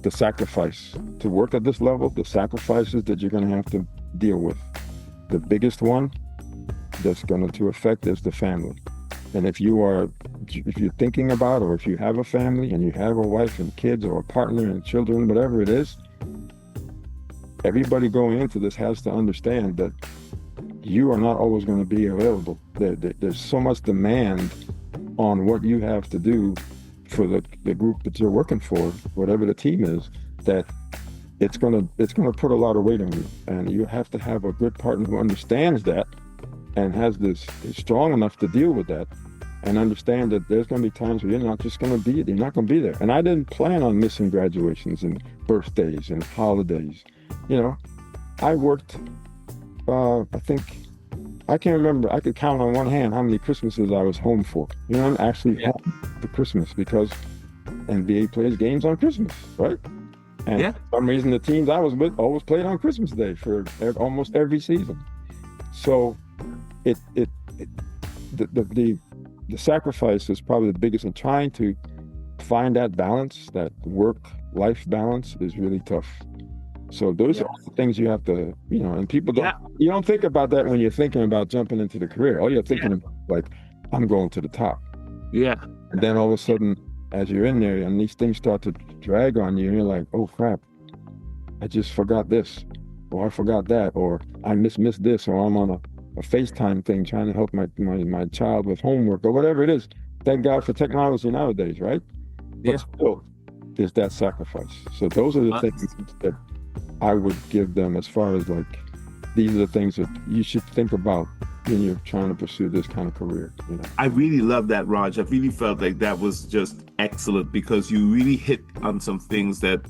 the sacrifice. To work at this level, the sacrifices that you're going to have to deal with. The biggest one that's going to affect is the family. And if you're thinking about, or if you have a family and you have a wife and kids or a partner and children, whatever it is, everybody going into this has to understand that you are not always going to be available. There's so much demand on what you have to do for the group that you're working for, whatever the team is, that it's gonna put a lot of weight on you. And you have to have a good partner who understands that and is strong enough to deal with that and understand that there's going to be times where you're not going to be there. And I didn't plan on missing graduations and birthdays and holidays. I worked, I can't remember, I could count on one hand how many Christmases I was home for. I'm actually home for Christmas because NBA plays games on Christmas, right? And for some reason the teams I was with always played on Christmas Day for almost every season. So the sacrifice is probably the biggest, and trying to find that balance, that work-life balance, is really tough. So those are all the things you have to, and people you don't think about that when you're thinking about jumping into the career. All you're thinking about, like, I'm going to the top. Yeah. And then all of a sudden, as you're in there and these things start to drag on you, and you're like, oh crap, I just forgot this, or I forgot that, or I missed this, or I'm on a FaceTime thing trying to help my child with homework or whatever it is. Thank God for technology nowadays, right? But still, there's that sacrifice. So those are the things that I would give them as far as, like, these are the things that you should think about when you're trying to pursue this kind of career. I really love that, Raj. I really felt like that was just excellent because you really hit on some things that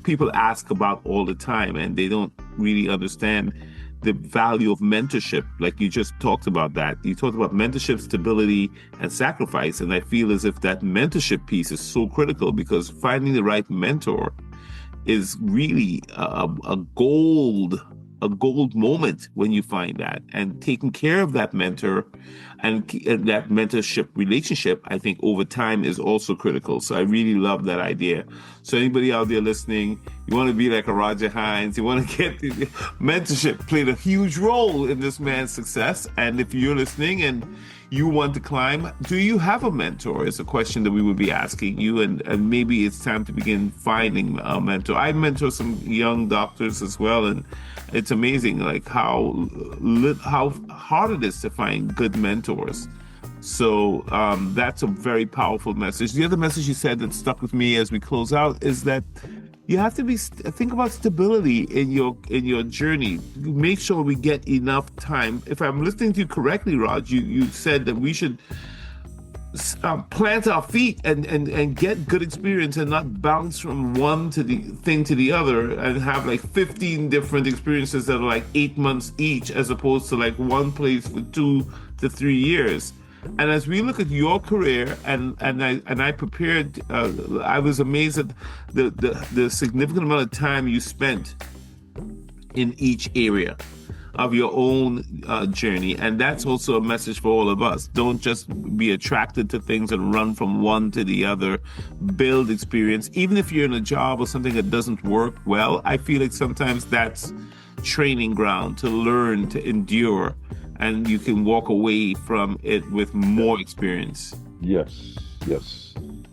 people ask about all the time, and they don't really understand the value of mentorship. Like you just talked about that. You talked about mentorship, stability, and sacrifice. And I feel as if that mentorship piece is so critical because finding the right mentor is really a gold a gold moment when you find that, and taking care of that mentor and that mentorship relationship, I think over time is also critical. So I really love that idea. So anybody out there listening, you want to be like a Roger Hinds, you want to get mentorship played a huge role in this man's success. And if you're listening and you want to climb, do you have a mentor? Is a question that we would be asking you, and maybe it's time to begin finding a mentor. I mentor some young doctors as well, and it's amazing like how hard it is to find good mentors. So that's a very powerful message. The other message you said that stuck with me as we close out is that you have to think about stability in your journey. Make sure we get enough time. If I'm listening to you correctly, Raj, you said that we should plant our feet and get good experience and not bounce from one to the other and have like 15 different experiences that are like 8 months each, as opposed to like one place for 2 to 3 years. And as we look at your career, and I prepared, I was amazed at the significant amount of time you spent in each area of your own journey. And that's also a message for all of us. Don't just be attracted to things and run from one to the other. Build experience. Even if you're in a job or something that doesn't work well, I feel like sometimes that's training ground to learn, to endure, and you can walk away from it with more experience. Yes.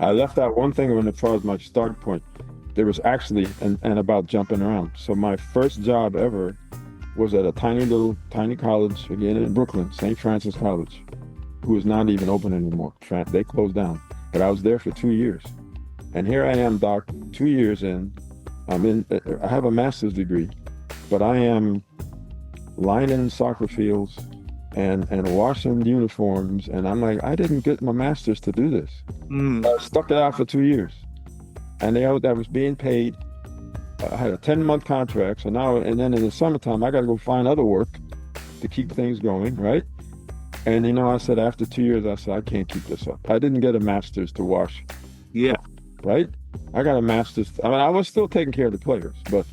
I left out one thing as far as my start point. There was actually, and about jumping around. So my first job ever was at a tiny college, again in Brooklyn, St. Francis College, who is not even open anymore. They closed down. But I was there for 2 years. And here I am, Doc, 2 years in. I have a master's degree, but I am lining soccer fields and washing uniforms. And I'm like, I didn't get my master's to do this. I stuck it out for 2 years. And I was being paid. I had a 10-month contract. So now, and then in the summertime, I got to go find other work to keep things going, right? And, I said, after 2 years, I said, I can't keep this up. I didn't get a master's to wash. Yeah. Right? I got a master's. I was still taking care of the players, but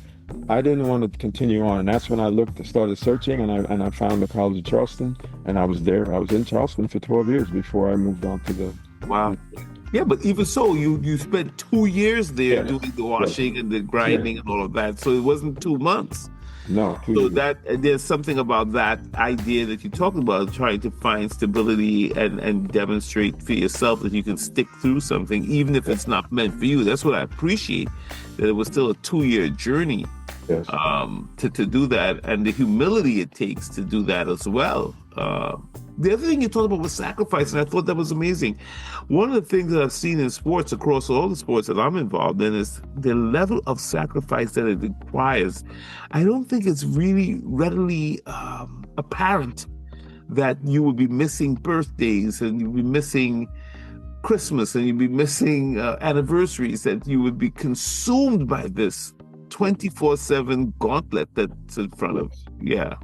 I didn't want to continue on. And that's when I started searching, and I found the College of Charleston, and I was there. I was in Charleston for 12 years before I moved on to the... Wow. Yeah, but even so, you spent 2 years there doing the washing and the grinding and all of that. So it wasn't 2 months. No. So there's something about that idea that you talked about, trying to find stability and demonstrate for yourself that you can stick through something, even if it's not meant for you. That's what I appreciate, that it was still a 2-year journey to do that, and the humility it takes to do that as well. The other thing you talked about was sacrifice, and I thought that was amazing. One of the things that I've seen in sports, across all the sports that I'm involved in, is the level of sacrifice that it requires. I don't think it's really readily apparent that you would be missing birthdays, and you'd be missing Christmas, and you'd be missing anniversaries, that you would be consumed by this 24/7 gauntlet that's in front of you. Yeah.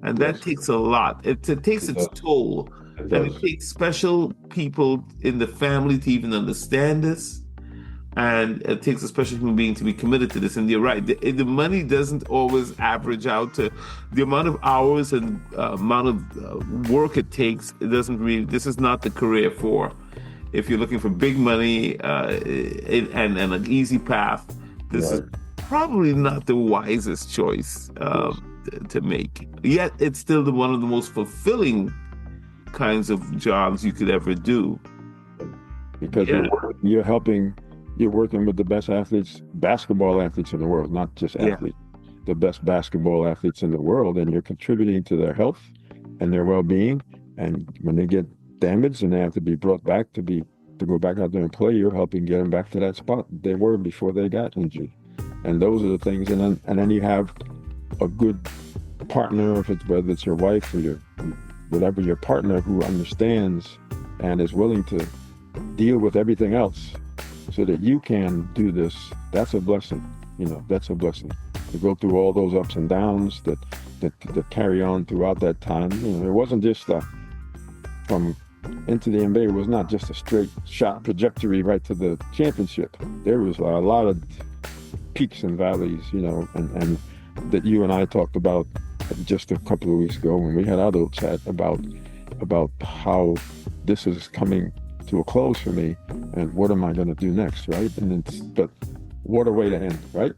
And that takes a lot. It takes its toll. And it takes special people in the family to even understand this. And it takes a special human being to be committed to this. And you're right, the money doesn't always average out to the amount of hours and amount of work it takes. It doesn't really, this is not the career for. If you're looking for big money and an easy path, this is probably not the wisest choice to make. Yet it's still one of the most fulfilling kinds of jobs you could ever do. Because you're working with the best athletes, basketball athletes in the world, not just athletes, the best basketball athletes in the world, and you're contributing to their health and their well-being. And when they get damaged and they have to be brought back to go back out there and play, you're helping get them back to that spot they were before they got injured. And those are the things. And then you have a good partner, whether it's your wife or your partner, who understands and is willing to deal with everything else so that you can do this. That's a blessing. That's a blessing to go through all those ups and downs that carry on throughout that time. It wasn't just from into the NBA. It was not just a straight shot trajectory right to the championship. There was a lot of peaks and valleys, and that you and I talked about just a couple of weeks ago when we had our little chat about how this is coming to a close for me, and what am I going to do next, right? But what a way to end, right?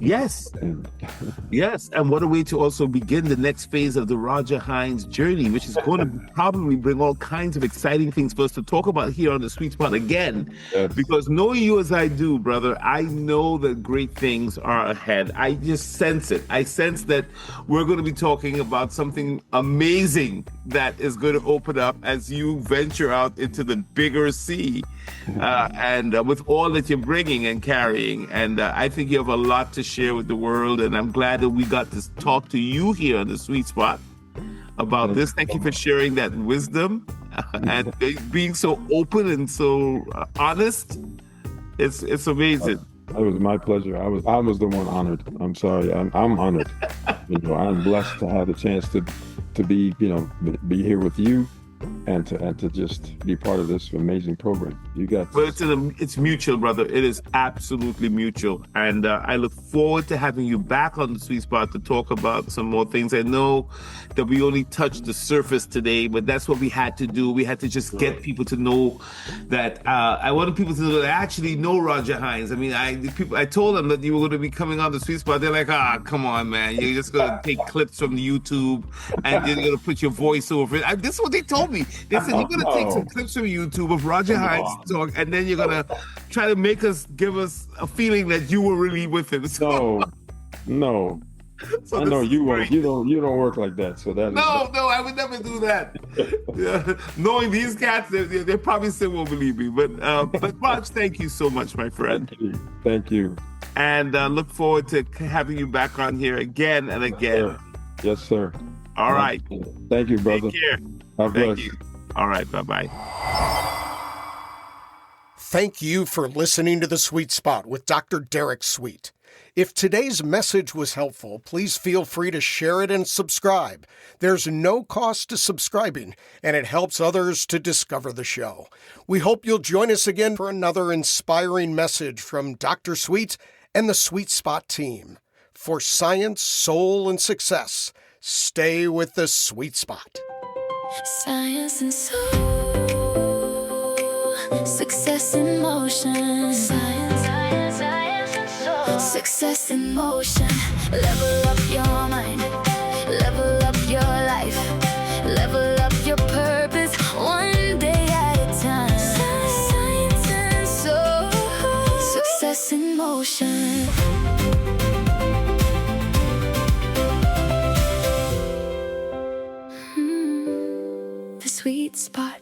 Yes. Yes. And what a way to also begin the next phase of the Roger Hinds journey, which is going to probably bring all kinds of exciting things for us to talk about here on the Sweet Spot again. Yes. Because knowing you as I do, brother, I know that great things are ahead. I just sense it. I sense that we're going to be talking about something amazing that is going to open up as you venture out into the bigger sea, and with all that you're bringing and carrying. And I think you have a lot to share with the world, and I'm glad that we got to talk to you here on the Sweet Spot about this. Thank you for sharing that wisdom and being so open and so honest. It's amazing. It was my pleasure. I was the one honored. I'm sorry. I'm honored. I'm blessed to have the chance to be be here with you, and to just be part of this amazing program. You got. Well, it's mutual, brother. It is absolutely mutual, and I look forward to having you back on the Sweet Spot to talk about some more things. I know that we only touched the surface today, but that's what we had to do. We had to just get people to know that. I wanted people to know that I actually know Roger Hinds. I mean, I told them that you were going to be coming on the Sweet Spot. They're like, come on, man. You're just going to take clips from the YouTube and you're going to put your voice over it. This is what they told me. They said, you're going to take some clips from YouTube of Roger Hinds talk, and then you're going to try to give us a feeling that you were really with him. No. So I know you won't. You don't work like that. So that. No, I would never do that. Yeah. Knowing these cats, they probably still won't believe me. But Raj, thank you so much, my friend. Thank you. And look forward to having you back on here again and again. Yes, sir. All right. Thank you, brother. Take care. God Thank bless. you. All right. Bye-bye. Thank you for listening to The Sweet Spot with Dr. Derek Sweet. If today's message was helpful, please feel free to share it and subscribe. There's no cost to subscribing, and it helps others to discover the show. We hope you'll join us again for another inspiring message from Dr. Sweet and the Sweet Spot team. For science, soul, and success, stay with the Sweet Spot. Science and soul, success in motion. Science and soul, success in motion. Level up your mind, level up your life, level up your purpose, one day at a time. Science and soul, success in motion. Sweet Spot.